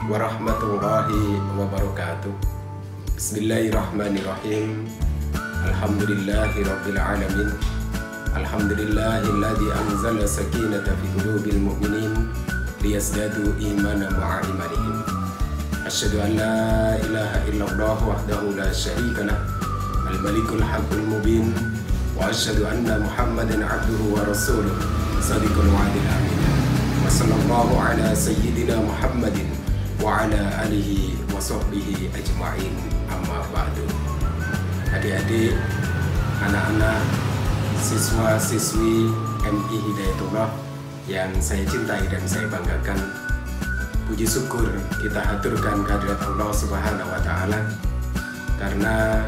warahmatullahi wabarakatuh. Bismillahirrahmanirrahim. Alhamdulillahi rabbil alamin. Alhamdulillahilladzi anzala sakinata fi qulubil mu'minin liyazdadu imanan ma'a imanihim. Asyhadu an la ilaha illallah wahdahu la syarika lah, al-malikul haqqul mubin, wa asyhadu anna Muhammadan abduhu wa rasuluh, shadiqul wa'dil amin. Wa sallallahu ala sayyidina Muhammadin wa ala alihi wa sahbihi ajma'in, amma ba'du. Adik-adik, anak-anak, siswa-siswi MI Hidayatullah yang saya cintai dan saya banggakan, puji syukur kita haturkan kehadirat Allah Subhanahu wa Ta'ala karena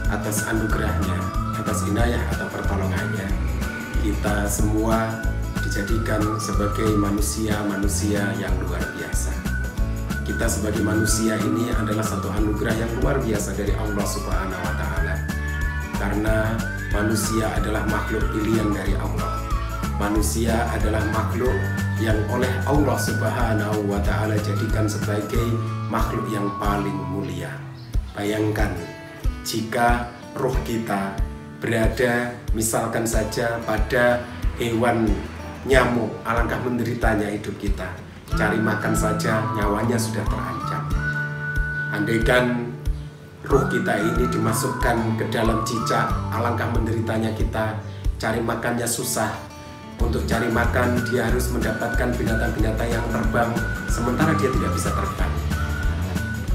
atas anugerahnya, atas inayah atau pertolongannya, kita semua dijadikan sebagai manusia-manusia yang luar biasa. Kita sebagai manusia ini adalah satu anugerah yang luar biasa dari Allah Subhanahu wa Ta'ala, karena manusia adalah makhluk pilihan dari Allah. Manusia adalah makhluk yang oleh Allah Subhanahu wa Ta'ala jadikan sebagai makhluk yang paling mulia. Bayangkan jika roh kita berada misalkan saja pada hewan nyamuk, alangkah menderitanya hidup kita. Cari makan saja nyawanya sudah terancam. Andaikan roh kita ini dimasukkan ke dalam cicak, alangkah menderitanya kita. Cari makannya susah. Untuk cari makan dia harus mendapatkan binatang-binatang yang terbang, sementara dia tidak bisa terbang.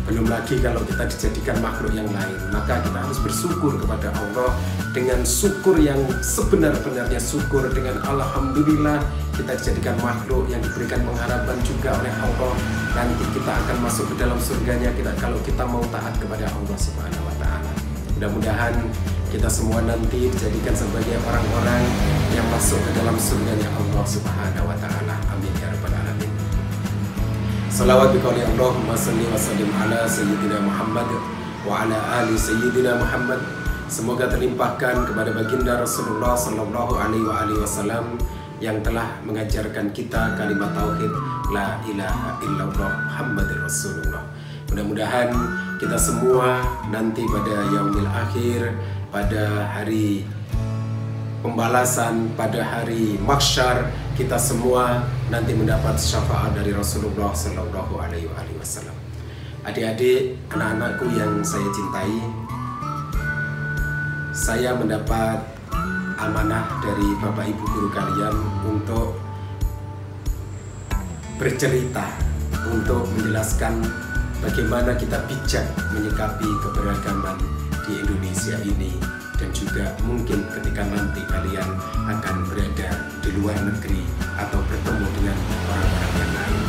Belum lagi kalau kita dijadikan makhluk yang lain, maka kita harus bersyukur kepada Allah dengan syukur yang sebenar-benarnya syukur. Dengan alhamdulillah kita dijadikan makhluk yang diberikan pengharapan juga oleh Allah. Nanti kita akan masuk ke dalam surganya kalau kita mau taat kepada Allah Subhanahu wa Ta'ala. Mudah-mudahan kita semua nanti dijadikan sebagai orang-orang yang masuk ke dalam surganya Allah Subhanahu wa Ta'ala. Amin ya rabbal alamin. Salawat biqauli Allahumma salli wa sallim ala sayyidina Muhammad wa ala ali sayyidina Muhammad. Semoga terlimpahkan kepada baginda Rasulullah sallallahu alaihi wasallam yang telah mengajarkan kita kalimat tauhid la ilaha illallah Muhammadur Rasulullah. Mudah-mudahan kita semua nanti pada yaumil akhir, pada hari pembalasan, pada hari mahsyar, kita semua nanti mendapat syafaat dari Rasulullah Sallallahu Alaihi Wasallam. Adik-adik, anak-anakku yang saya cintai, saya mendapat amanah dari Bapak Ibu guru kalian untuk bercerita, untuk menjelaskan bagaimana kita bijak menyikapi keberagaman di Indonesia ini, dan juga mungkin ketika nanti kalian akan berada di luar negeri atau bertemu dengan orang-orang yang lain.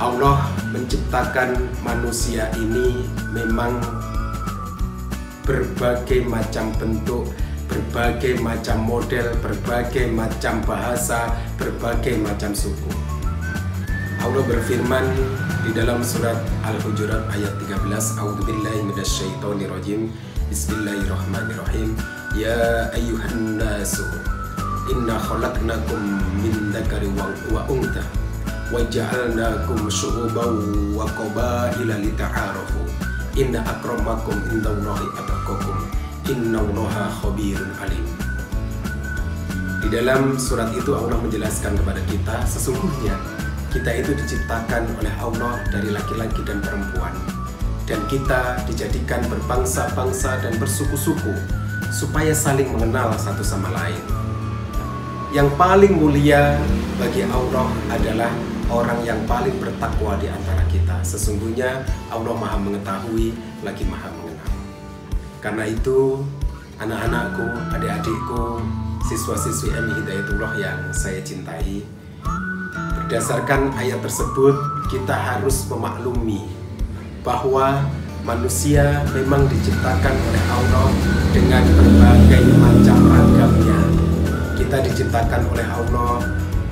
Allah menciptakan manusia ini memang berbagai macam bentuk, berbagai macam model, berbagai macam bahasa, berbagai macam suku. Allah berfirman di dalam surat Al-Hujurat ayat 13, A'udzubillahi minasyaitonirrajim. Bismillahirrahmanirrahim. Ya ayyuhan nasu inna khalaqnakum min dzakari wa untha wa ja'alnakum syu'uban wa qabaila lita'arafu inna akramakum indallahi atqakum innallaha khabirun alim. Di dalam surat itu Allah menjelaskan kepada kita, sesungguhnya kita itu diciptakan oleh Allah dari laki-laki dan perempuan, dan kita dijadikan berbangsa-bangsa dan bersuku-suku supaya saling mengenal satu sama lain. Yang paling mulia bagi Allah adalah orang yang paling bertakwa di antara kita. Sesungguhnya Allah Maha mengetahui lagi Maha mengenal. Karena itu, anak-anakku, adik-adikku, siswa-siswi MI Hidayatullah yang saya cintai, berdasarkan ayat tersebut kita harus memaklumi bahwa manusia memang diciptakan oleh Allah dengan berbagai macam ragamnya. Kita diciptakan oleh Allah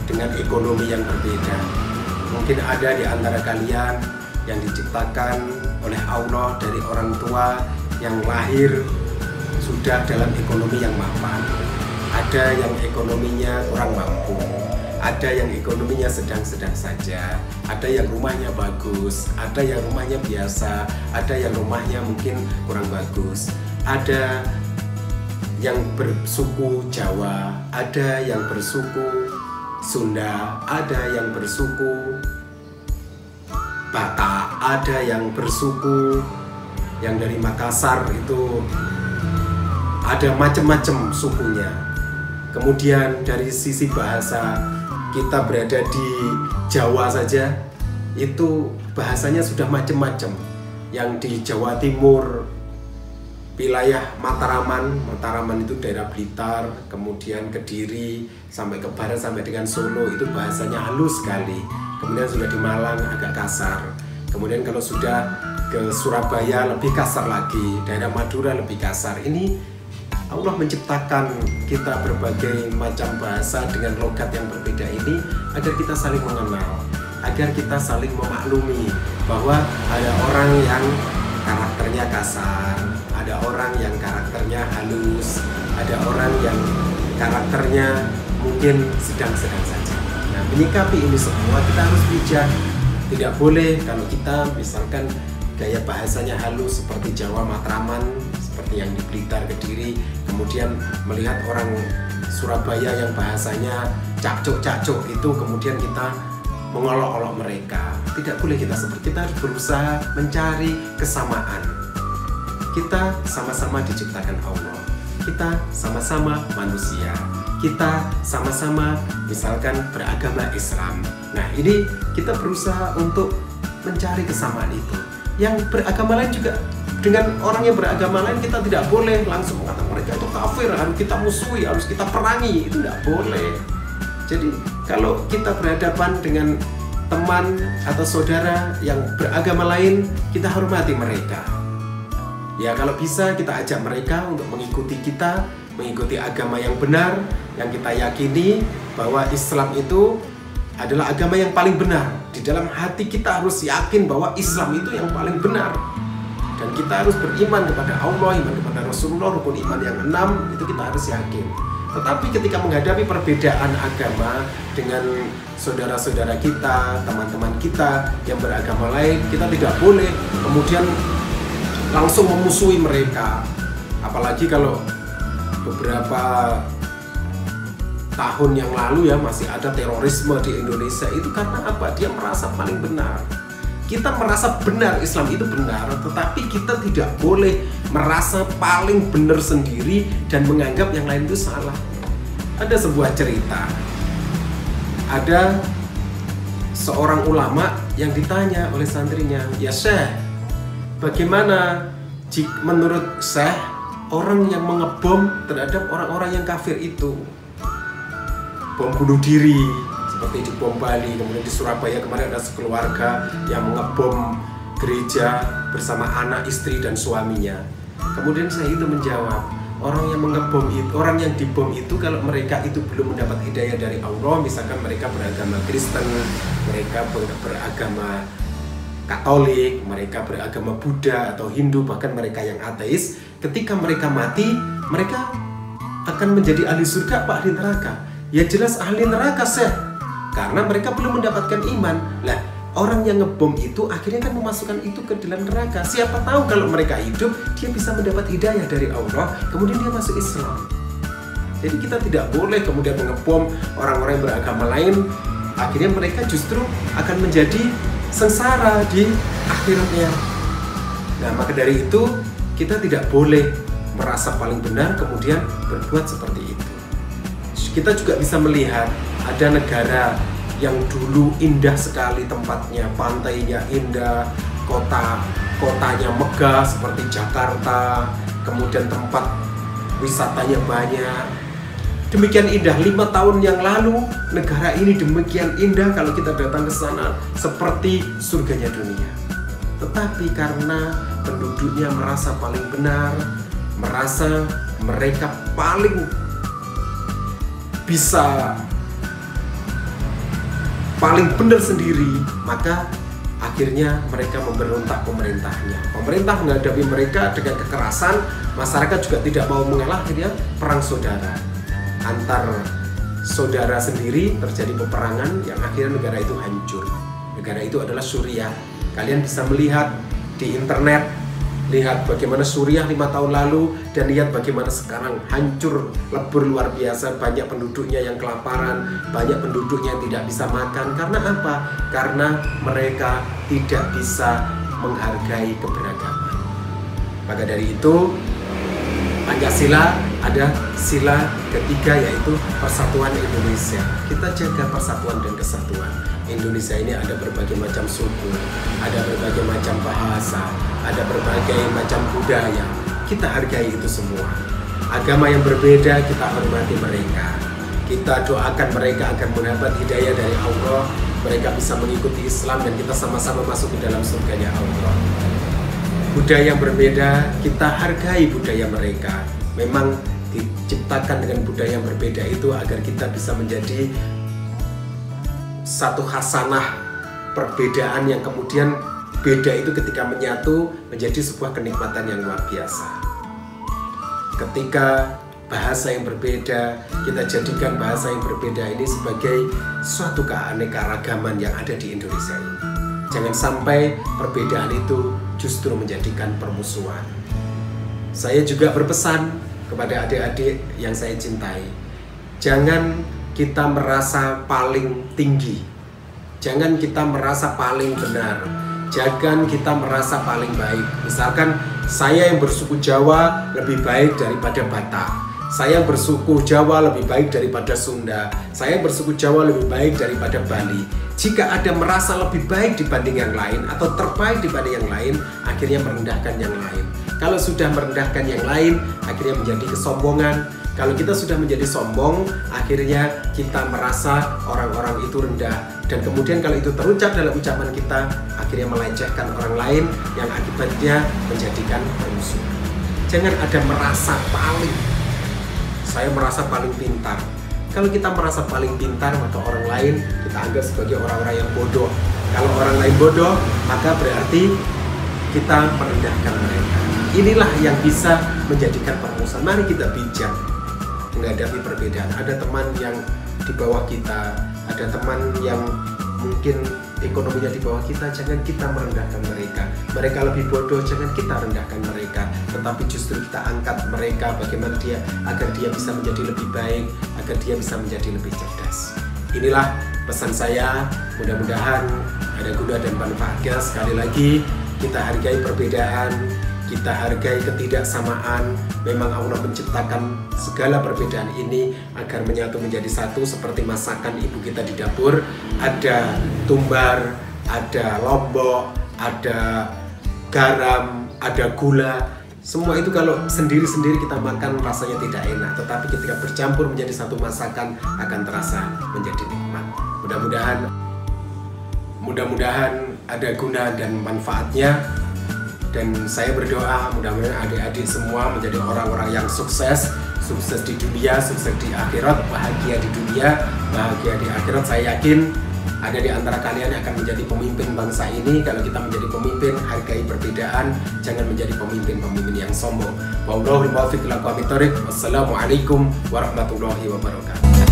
dengan ekonomi yang berbeda. Mungkin ada di antara kalian yang diciptakan oleh Allah dari orang tua yang lahir sudah dalam ekonomi yang mapan. Ada yang ekonominya kurang mampu. ada yang ekonominya sedang-sedang saja, ada yang rumahnya bagus, ada yang rumahnya biasa, ada yang rumahnya mungkin kurang bagus, ada yang bersuku Jawa, ada yang bersuku Sunda, ada yang bersuku Batak, ada yang bersuku yang dari Makassar, itu ada macam-macam sukunya. Kemudian dari sisi bahasa, kita berada di Jawa saja itu bahasanya sudah macam-macam. Yang di Jawa Timur, wilayah Mataraman itu daerah Blitar, kemudian Kediri, sampai ke barat sampai dengan Solo itu bahasanya halus sekali. Kemudian sudah di Malang agak kasar. Kemudian kalau sudah ke Surabaya lebih kasar lagi, daerah Madura lebih kasar. Ini Allah menciptakan kita berbagai macam bahasa dengan logat yang berbeda ini agar kita saling mengenal, agar kita saling memaklumi bahwa ada orang yang karakternya kasar, ada orang yang karakternya halus, ada orang yang karakternya mungkin sedang-sedang saja. Nah, menyikapi ini semua kita harus bijak. Tidak boleh kalau kita misalkan gaya bahasanya halus seperti Jawa Matraman, seperti yang di Blitar, Kediri, kemudian melihat orang Surabaya yang bahasanya cakcuk-cakcuk itu, kemudian kita mengolok-olok mereka. Tidak boleh kita seperti, kita harus berusaha mencari kesamaan. Kita sama-sama diciptakan Allah, kita sama-sama manusia, kita sama-sama misalkan beragama Islam. Nah, ini kita berusaha untuk mencari kesamaan itu. Yang beragama lain juga, dengan orang yang beragama lain kita tidak boleh langsung mengatakan mereka itu kafir, harus kita musuhi, harus kita perangi, itu tidak boleh. Jadi kalau kita berhadapan dengan teman atau saudara yang beragama lain, kita hormati mereka. Ya, kalau bisa kita ajak mereka untuk mengikuti kita, mengikuti agama yang benar, yang kita yakini bahwa Islam itu adalah agama yang paling benar. Di dalam hati kita harus yakin bahwa Islam itu yang paling benar. Dan kita harus beriman kepada Allah, iman kepada Rasulullah, rukun iman yang 6, itu kita harus yakin. Tetapi ketika menghadapi perbedaan agama dengan saudara-saudara kita, teman-teman kita yang beragama lain, kita tidak boleh kemudian langsung memusuhi mereka. Apalagi kalau beberapa tahun yang lalu ya masih ada terorisme di Indonesia, itu karena apa? Dia merasa paling benar. Kita merasa benar, Islam itu benar, tetapi kita tidak boleh merasa paling benar sendiri dan menganggap yang lain itu salah. Ada sebuah cerita, ada seorang ulama yang ditanya oleh santrinya, "Ya Syekh, bagaimana menurut Syekh orang yang mengebom terhadap orang-orang yang kafir itu? Bom bunuh diri seperti di bom Bali, kemudian di Surabaya kemarin ada sekeluarga yang mengebom gereja bersama anak, istri dan suaminya." Kemudian saya itu menjawab, orang yang mengebom itu, orang yang dibom itu kalau mereka itu belum mendapat hidayah dari Allah, misalkan mereka beragama Kristen, mereka beragama Katolik, mereka beragama Buddha atau Hindu, bahkan mereka yang ateis, ketika mereka mati, mereka akan menjadi ahli surga apa ahli neraka? Ya jelas ahli neraka, Syekh, karena mereka belum mendapatkan iman. Lah, orang yang ngebom itu akhirnya kan memasukkan itu ke dalam neraka. Siapa tahu kalau mereka hidup, dia bisa mendapat hidayah dari Allah, kemudian dia masuk Islam. Jadi kita tidak boleh kemudian mengebom orang-orang yang beragama lain, akhirnya mereka justru akan menjadi sengsara di akhirnya. Nah, maka dari itu kita tidak boleh merasa paling benar kemudian berbuat seperti itu. Kita juga bisa melihat ada negara yang dulu indah sekali tempatnya, pantainya indah, kotanya megah seperti Jakarta, kemudian tempat wisatanya banyak. Demikian indah, 5 tahun yang lalu negara ini demikian indah, kalau kita datang ke sana seperti surganya dunia. Tetapi karena penduduknya merasa paling benar, merasa mereka paling bisa, paling benar sendiri, maka akhirnya mereka memberontak pemerintahnya. Pemerintah menghadapi mereka dengan kekerasan, masyarakat juga tidak mau mengalah, akhirnya perang saudara antar saudara sendiri, terjadi peperangan yang akhirnya negara itu hancur. Negara itu adalah Suriah. Kalian bisa melihat di internet, lihat bagaimana Suriah 5 tahun lalu dan lihat bagaimana sekarang hancur lebur luar biasa. Banyak penduduknya yang kelaparan, banyak penduduknya yang tidak bisa makan. Karena apa? Karena mereka tidak bisa menghargai keberagaman. Maka dari itu Pancasila ada sila ketiga, yaitu persatuan Indonesia. Kita jaga persatuan dan kesatuan. Indonesia ini ada berbagai macam suku, ada berbagai macam bahasa, ada berbagai macam budaya. Kita hargai itu semua. Agama yang berbeda kita hormati mereka. Kita doakan mereka agar mendapat hidayah dari Allah. Mereka bisa mengikuti Islam dan kita sama-sama masuk ke dalam surganya Allah. Budaya yang berbeda, kita hargai budaya mereka. Memang diciptakan dengan budaya yang berbeda itu agar kita bisa menjadi satu khasanah perbedaan yang kemudian beda itu ketika menyatu menjadi sebuah kenikmatan yang luar biasa. Ketika bahasa yang berbeda, kita jadikan bahasa yang berbeda ini sebagai suatu keanekaragaman yang ada di Indonesia ini. Jangan sampai perbedaan itu justru menjadikan permusuhan. Saya juga berpesan kepada adik-adik yang saya cintai, jangan kita merasa paling tinggi, jangan kita merasa paling benar, jangan kita merasa paling baik. Misalkan saya yang bersuku Jawa lebih baik daripada Batak, saya yang bersuku Jawa lebih baik daripada Sunda, saya yang bersuku Jawa lebih baik daripada Bali. Jika ada merasa lebih baik dibanding yang lain atau terbaik dibanding yang lain, akhirnya merendahkan yang lain. Kalau sudah merendahkan yang lain, akhirnya menjadi kesombongan. Kalau kita sudah menjadi sombong, akhirnya kita merasa orang-orang itu rendah. Dan kemudian kalau itu terucap dalam ucapan kita, akhirnya melecehkan orang lain yang akibatnya menjadikan permusuhan. Jangan ada merasa paling. Saya merasa paling pintar. Kalau kita merasa paling pintar, maka orang lain kita anggap sebagai orang-orang yang bodoh. Kalau orang lain bodoh, maka berarti kita merendahkan mereka. Inilah yang bisa menjadikan permusuhan. Mari kita bijak menghadapi perbedaan. Ada teman yang di bawah kita, ada teman yang mungkin ekonominya di bawah kita, jangan kita merendahkan mereka. Mereka lebih bodoh, jangan kita rendahkan mereka, tetapi justru kita angkat mereka bagaimana dia agar dia bisa menjadi lebih baik, agar dia bisa menjadi lebih cerdas. Inilah pesan saya, mudah-mudahan ada guna dan manfaatnya. Sekali lagi, kita hargai perbedaan, kita hargai ketidaksamaan. Memang Allah menciptakan segala perbedaan ini agar menyatu menjadi satu, seperti masakan ibu kita di dapur. Ada tumbar, ada lombok, ada garam, ada gula. Semua itu kalau sendiri-sendiri kita makan rasanya tidak enak, tetapi ketika bercampur menjadi satu masakan akan terasa menjadi nikmat. Mudah-mudahan ada guna dan manfaatnya. Dan saya berdoa mudah-mudahan adik-adik semua menjadi orang-orang yang sukses di dunia, sukses di akhirat, bahagia di dunia, bahagia di akhirat. Saya yakin ada di antara kalian yang akan menjadi pemimpin bangsa ini. Kalau kita menjadi pemimpin, hargai perbedaan, jangan menjadi pemimpin yang sombong. Wassalamualaikum warahmatullahi wabarakatuh.